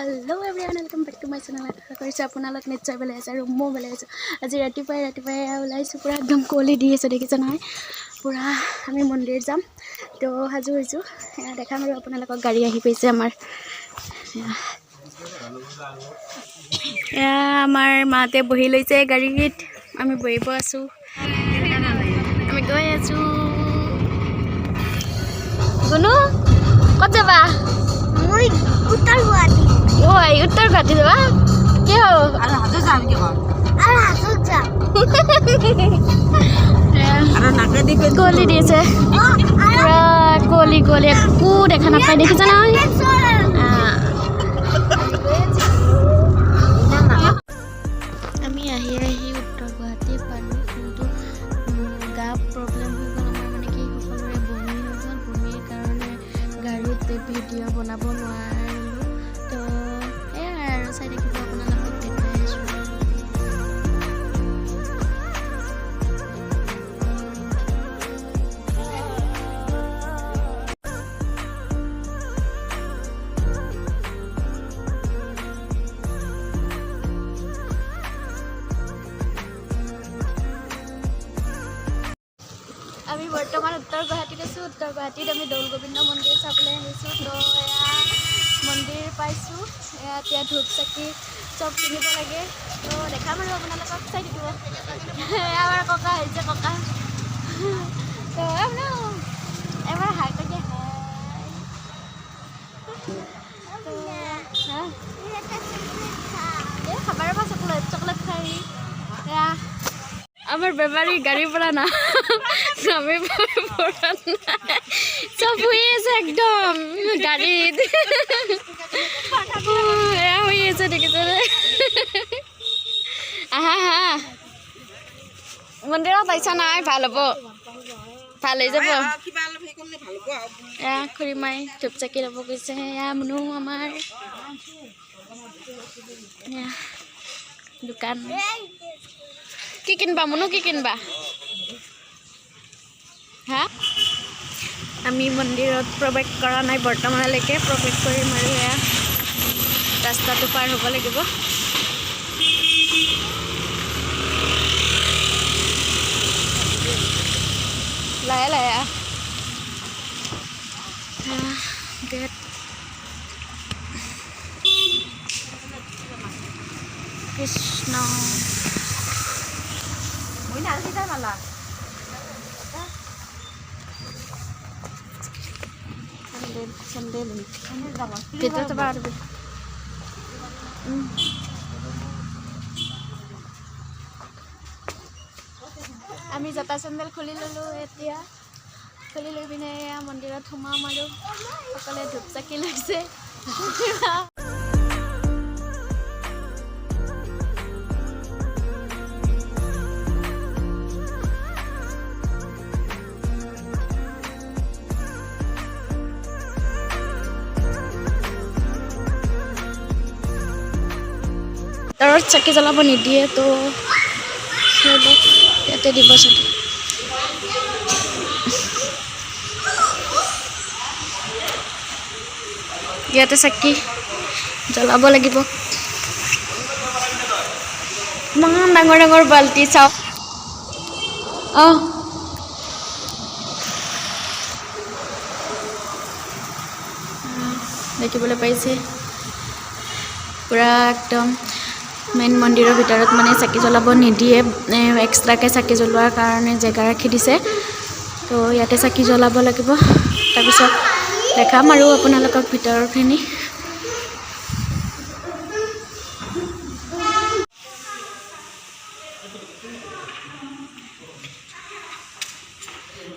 Hello everyone, welcome back to my channel. I কৰিছো আপোনালোক নিশ্চয় ভালে আছে আৰু মই ভালে আছো। আজি ৰাতিপুৱাই ওলাইছো পুৰা একদম কোলি দি আছে দেখিছ নহয়। পুৰা আমি মন্দিৰ যাম। তো হাজু হৈছো। দেখাম আৰু আপোনালোকক গাড়ী আহি পাইছে আমাৰ। আমাৰ মাতে বহি লৈছে গাড়ীত। আমি বহিব আছো। আমি গৈ আছো। গুনু ক'ত যাবা? মই উত্তৰ গুৱাহাটী। ওই উত্তৰ গুৱাহাটী যাবা? কি হ'ল? আৰু হাজো যাম কি হ'ল? আৰু হাজো যাম। আৰু নাকে দি কোলি দিছে। পুৰা কোলি একো দেখা নাপায় দেখিছা নহয়? আমি আহি উত্তৰ গুৱাহাটী পালো কিন্তু গা প্ৰব্লেম হৈ গ'ল আমাৰ মানে কি সকলোৰে বমি হৈ গ'ল। বমিৰ কাৰণে গাড়ীত ভিডিঅ' বনাব নোৱাৰিলোঁ। তো এয়াই আৰু চাই থাকিব আপোনালোকক দেখাই আছোঁ। আমি বৰ্তমান উত্তৰ গুৱাহাটীত আছোঁ। উত্তৰ গুৱাহাটীত আমি দৌল গোবিন্দ মন্দিৰ চাবলৈ আহিছোঁ। তো এয়া মন্দিৰ পাইছোঁ। এতিয়া ধূপ চাকি চব কিনিব লাগে। তো দেখাম আৰু আপোনালোকক চাই থাকিব। আমাৰ ককা আহিছে ককা। তো এবাৰ হাই তাকে খাবাৰ পৰা চকলেট খাই এয়া আমাৰ বেমাৰি গাড়িৰ পৰা না নামে পৰা নাই সব হয়ে আছে একদম গাড়িত এয়া হয়ে আছে দেখিছে আহা হা মন্দিৰত পইচা নাই ভাল হ'ব ভাল হৈ যাব এয়া খুৰীমাই ধূপ চাকি ল'ব গৈছে এয়া মুনু আমাৰ দোকান কি কিনবা মুনু কি কিনবা হা আমি মন্দিৰত প্ৰৱেশ কৰা নাই বৰ্তমানলৈকে প্ৰৱেশ কৰিম আৰু এয়া ৰাস্তাটো পাৰ হ'ব লাগিব লাহে gate Krishna sandal kita coba আমি জোতা চেন্দেল খুলি ললো এতিয়া খুলি লৈ পিনে মন্দিৰত সোমাম আৰু সকলে ধূপ চাকি লৈছে তাৰত চাকি জ্বলাব নিদিয়ে তো ইয়াতে দিব চাকি ইয়াতে চাকি জ্বলাব লাগিব ইমান ডাঙৰ বাল্টি চাওক দেখিবলৈ পাইছে পুৰা একদম মেইন মন্দিৰৰ ভিতৰত মানে চাকি জ্বলাব নিদিয়ে এক্সট্ৰাকৈ চাকি জ্বলোৱাৰ কাৰণে জেগা ৰাখি দিছে তো ইয়াতে চাকি জ্বলাব লাগিব তাৰপিছত দেখাম আৰু আপোনালোকক ভিতৰৰখিনি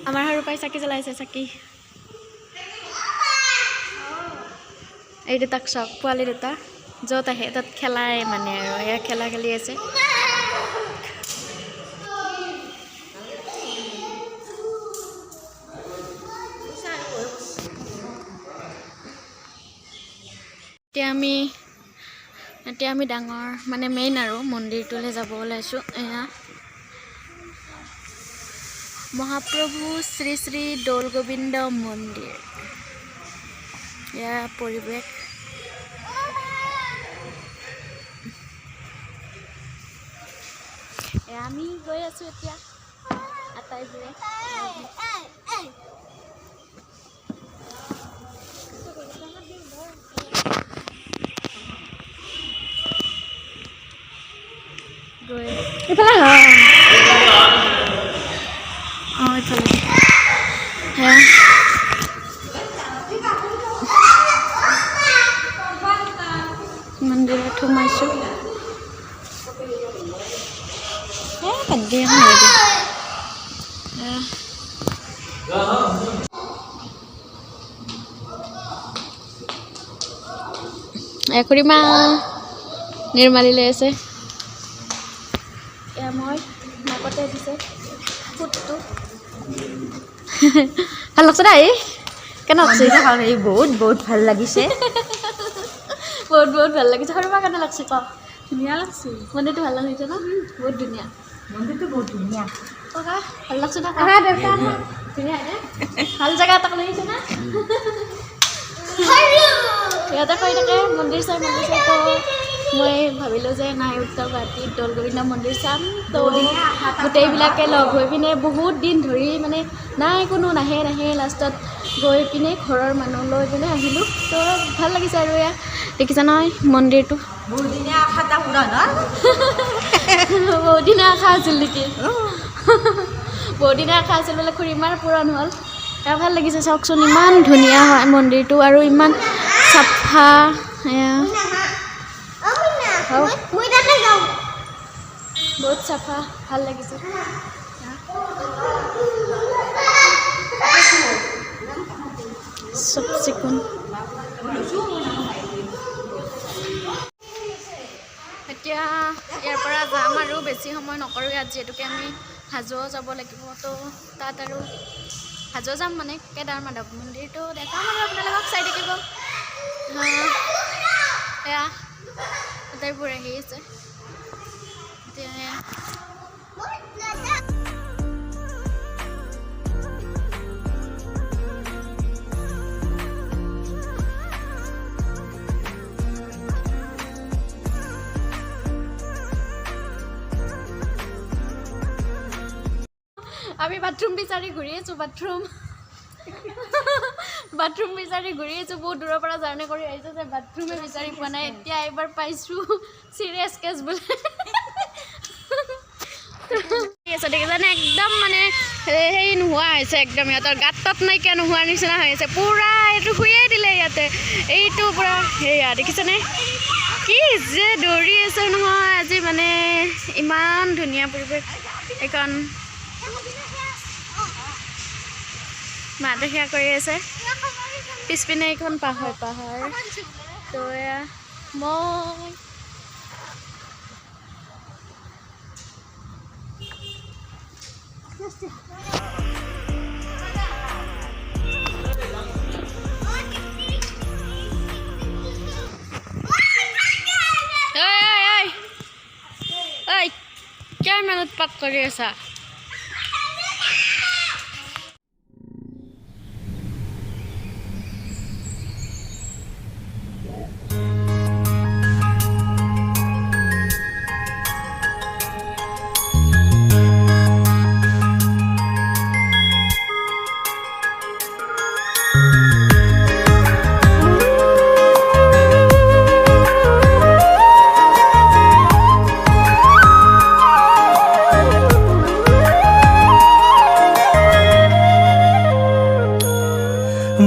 আমাৰ সৰু পাই চাকি জ্বলাইছে চাকি এই দুটাক চাওক পোৱালি দুটা য'ত আহে তাত খেলাই মানে আৰু এয়া খেলা খেলি আছে এতিয়া আমি ডাঙৰ মানে মেইন আৰু মন্দিৰটোলৈ যাব ওলাইছোঁ এয়া মহাপ্ৰভু শ্ৰী শ্ৰী দৌল গোবিন্দ মন্দিৰ এয়া পৰিৱেশ আমি গৈ আছোঁ এতিয়া আটাইবোৰে। এইফালে এইফালে মন্দিৰত সোমাইছোঁ। খুড়ীমা নিৰ্মালি লৈ আছে। এয়া মই নাকতে দিছে ফুটটো। ভাল লাগছে দেই। কেনে লাগছে? বহুত বহুত ভাল লাগিছে। বহুত বহুত ভাল লাগিছে। খুড়ীমা কেনে লাগছে ক? ধুনীয়া লাগছে। মন্দিৰটো ভাল লাগিছে ন? বহুত ধুনীয়া। মন্দিৰটো বহুত ধুনীয়া। ককা ভাল লাগছে না? ধুনীয়া ভাল জেগা এটাক লৈ আহিছে না? সিহঁতে কৈ থাকে মন্দিৰ চাই তো মই ভাবিলোঁ যে নাই উত্তৰ গুৱাহাটীত দৌল গোবিন্দ মন্দিৰ চাম। তো গোটেইবিলাকে লগ হৈ পিনে বহুত দিন ধৰি মানে নাই কোনো নাহে লাষ্টত গৈ পিনে ঘৰৰ মানুহ লৈ পিনে আহিলোঁ। তো ভাল লাগিছে আৰু এয়া দেখিছা নহয় মন্দিৰটো। বহুদিনীয়া আশা এটা পূৰণ হ'ল। বহুদিনীয়া আশা আছিল নেকি? বহুদিনীয়া আশা আছিল বোলে খুড়ীমাৰ পূৰণ হ'ল। এয়া ভাল লাগিছে চাওকচোন ইমান ধুনীয়া হয় মন্দিৰটো আৰু ইমান চাফা। বহুত চাফা ভাল লাগিছে। চব চিকুণ। এতিয়া ইয়াৰ পৰা যাম আৰু বেছি সময় নকৰোঁ ইয়াত, যিহেতুকে আমি হাজো যাব লাগিব। তো তাত আৰু হাজো যাম মানে কেদাৰ মাধৱ মন্দিৰটো দেখাম আৰু আপোনালোকক চাই থাকিব। এয়া আটাইবোৰ আহি আছে এতিয়া। আমি বাথৰুম বিচাৰি ঘূৰি আছোঁ। বাথৰুম বিচাৰি ঘূৰি আছোঁ। বহুত দূৰৰ পৰা জাৰ্ণি কৰি আহিছোঁ যে বাথৰুমে বিচাৰি পোৱা নাই। এতিয়া এইবাৰ পাইছোঁ চিৰিয়াছ কেছ বোলে। দেখিছানে একদম মানে হেৰি নোহোৱা হৈছে, একদম সিহঁতৰ গাত তাত নাইকিয়া নোহোৱাৰ নিচিনা হৈ আছে। পূৰা এইটো শুয়েই দিলে ইয়াতে। এইটো পূৰা সেয়া দেখিছেনে কি যে দৌৰি আছে নহয় আজি, মানে ইমান ধুনীয়া পৰিৱেশ এইখন। মাহঁতে সেয়া কৰি আছে। পিছপিনে এইখন পাহাৰ তো এয়া মই কিয় ইমান উৎপাত কৰি আছা?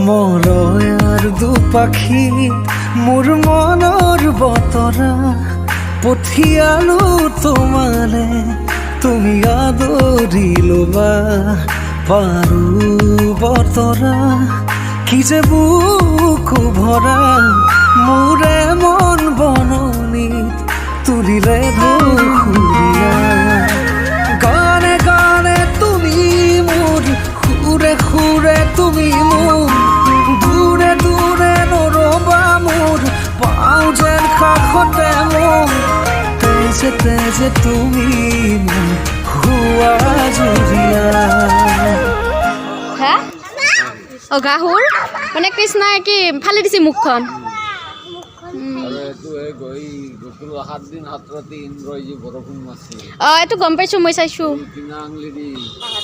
মৰয়াৰ দুপাখি মোৰ মনৰ বতৰা পঠিয়ালো তোমালে, তুমি আদৰি ল'বা পাৰো বতৰা। কি যে বুকু ভৰা মোৰে মন বননিত তুলিলে ধুৰীয়া। গানে গানে তুমি মোৰ, সুৰে সুৰে তুমি মোৰ, দূৰে দূৰে নৰবা মোৰ, পাওঁ যেন কাষতে মোৰ, তেজে তেজে তুমি মোৰ হুৱা জুৰিয়া। গাহুৰ মানে কৃষ্ণাই কি ফালি দিছে মুখখন। এইটো এই গৈ গকুল 7 দিন 7 ৰাতি ইন্দ্ৰই যি বৰষুণ মাৰিছে এইটো গম পাইছোঁ মই চাইছোঁ কিনা আংলিৰি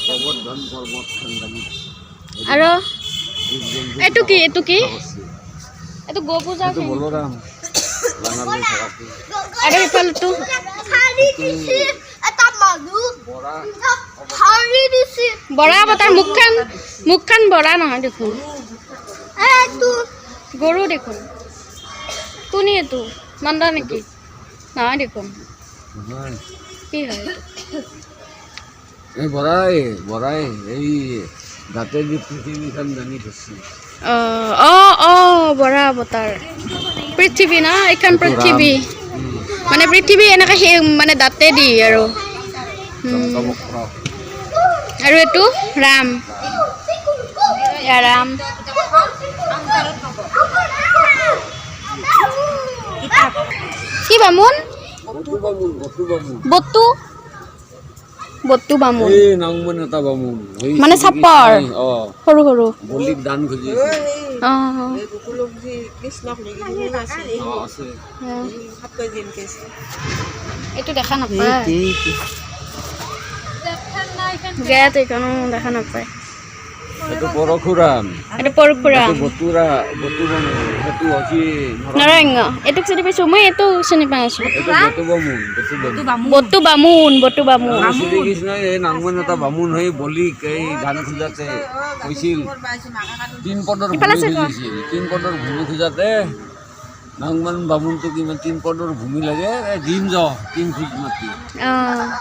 গোবৰ্ধন পৰ্বত খান্দানি আৰু এইটো কি এইটো গো পূজা এইটো বলৰাম লাঙালৈ থকাটো আৰু ইফালেটো বৰা বৰা তাৰ মুখখন বৰা নহয় দেখোন গৰু দেখোন কোনি এইটো নন্দা নেকি নহয় দেখোন নহয় কি হয় এই বৰাই এই গাতে দি পৃথিৱীখন দাঙি ধৰিছে বৰা অৱতাৰ পৃথিৱী না এইখন পৃথিৱী মানে পৃথিৱী এনেকৈ সেই মানে দাঁতে দি আৰু আৰু এইটো ৰাম ৰাম কি বামুণ বটু বামুণ এই নাংমন এটা বামুণ মানে চাপৰ সৰু সৰু বলিক দান খুজিছে আছে এইটো দেখা নাপায় গেট এইখনো দেখা নাপায় এইটো পৰশুৰাম এইটো পৰশুৰাম বটু বামুণ সেইটো হৈছে নৰসিংহ এইটোক চিনি পাইছোঁ মই এইটো চিনি পাই আছোঁ এইটো বটু বামুণ শ্ৰীকৃষ্ণই এই নাংমন এটা বামুণ হৈ বলিক এই ধান খোজাতে কৈছিল 3 পদৰ ভূমি খোজাতে নাংমন বামুণটো কিমান 3 পদৰ ভূমি লাগে দিন য 3 খোজ মাটি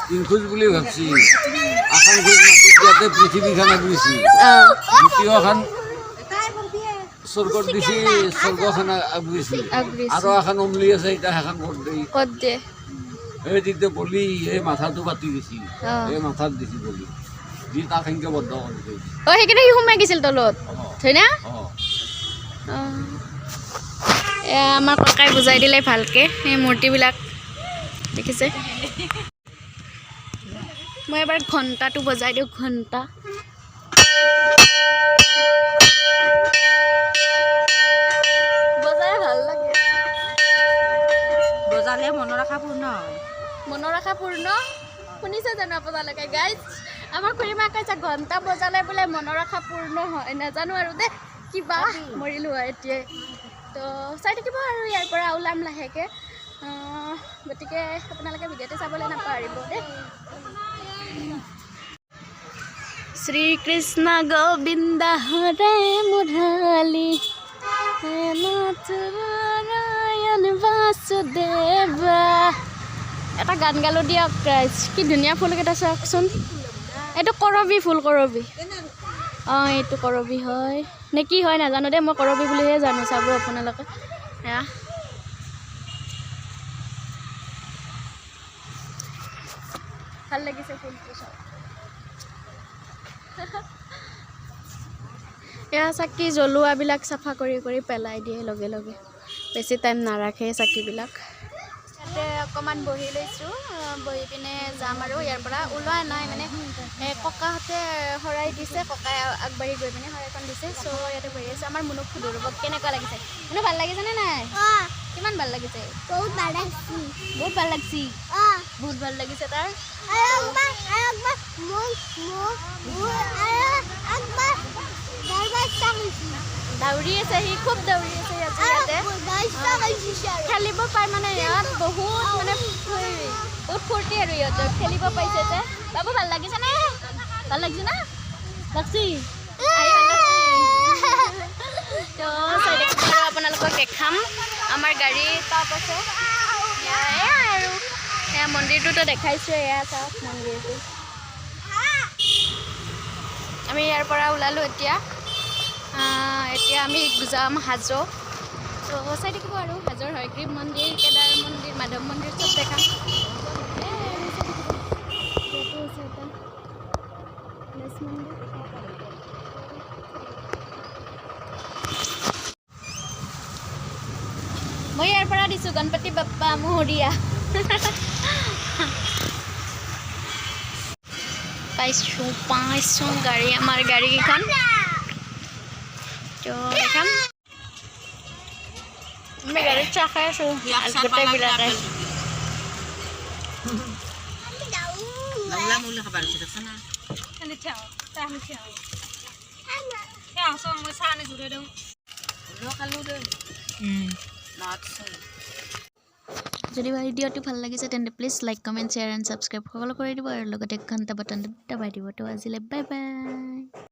3 খোজ বুলি ভাবছি আখান খোজ মাটি দিয়াতে পৃথিৱীখন আগুৰিছি দ্বিতীয়খন স্বৰ্গত দিছি স্বৰ্গখন আগুৰিছি আৰু এখন অমলি আছে এতিয়া সেইখন ক'ত দিয়ে এই দিনতে বলি এই মাথাটো কাটি দিছি এই মাথাত দিছি বলি দি তাক সেনেকৈ বদ্ধ কৰি দিছে সেইকেইটা সি সোমাই গৈছিল তলত হয় না আমাৰ ককাই বুজাই দিলে ভালকৈ এই মূৰ্তিবিলাক দেখিছে মই এবাৰ ঘণ্টাটো বজাই দিওঁ ঘণ্টা বজাই ভাল লাগে বজালে মনৰ আশা পূৰ্ণ হয় শুনিছে জানো আপোনালোকে গাইজ আমাৰ খুৰীমাই কৈছে ঘণ্টা বজালে বোলে মনৰ আশা পূৰ্ণ হয় নাজানো আৰু দেই কিবা মৰিলোঁ হয় এতিয়াই তো চাই থাকিব আৰু ইয়াৰ পৰা ওলাম লাহেকৈ গতিকে আপোনালোকে ভিডিঅ'টো চাবলৈ নাপাহৰিব দেই শ্ৰীকৃষ্ণ গোবিন্দ হৰে মুৰালী নাৰায়ণ বাসুদেৱা এটা গান গালোঁ দিয়ক ৰাইজ কি ধুনীয়া ফুলকেইটা চাওকচোন এইটো কৰবী ফুল কৰবী এইটো কৰবী হয় নে কি হয় নাজানো দেই মই কৰবী বুলিহে জানো চাব আপোনালোকে এয়া ভাল লাগিছে ফুলটো চাওক এয়া চাকি জ্বলোৱাবিলাক চাফা কৰি পেলাই দিয়ে লগে লগে বেছি টাইম নাৰাখে চাকিবিলাক ইয়াতে অকণমান বহি লৈছোঁ বহি পিনে যাম আৰু ইয়াৰ পৰা ওলোৱা নাই মানে ককাহঁতে শৰাই দিছে ককাই আগবাঢ়ি গৈ পিনে শৰাইখন দিছে চ' ইয়াতে বহি আছোঁ আমাৰ মুনুক সুধো ৰ'বত কেনেকুৱা লাগিছে মুনু ভাল লাগিছেনে নাই কিমান ভাল লাগিছে বহুত ভাল লাগছি বহুত ভাল লাগিছে তাৰ দাউৰি আছে সি খুব দাউৰি আছে ইয়াতে খেলিব পাই মানে ইয়াত বহুত মানে বহুত ফূৰ্তি আৰু ইহঁতৰ খেলিব পাইছে যে বাবু ভাল লাগিছে নে ভাল লাগিছে না লাগছি তো চাইডে আপোনালোকক দেখাম আমাৰ গাড়ী তাত আছে এয়া আৰু এয়া মন্দিৰটোতো দেখাইছোঁ এয়া চাওক মন্দিৰটো আমি ইয়াৰ পৰা ওলালোঁ এতিয়া আমি যাম হাজো তো চাই থাকিব আৰু হাজোৰ হয়গ্ৰীৱ মন্দিৰ কেদাৰ মন্দিৰ মাধৱ মন্দিৰ চব দেখাম মই ইয়াৰ পৰা দিছোঁ গণপতি বাপ্পা মোহৰীয়া পাইছোঁ গাড়ী আমাৰ গাড়ীকেইখন তো দেখাম আমি গাড়ীত চাহ খাই আছোঁ গোটেইবিলাকে যদি ভিডিঅ'টো ভাল লাগিছে তেন্তে please like comment share and subscribe সকলো কৰি দিব আৰু লগতে ঘণ্টা বটনটো দবাই দিব তো আজিলৈ বাই বাই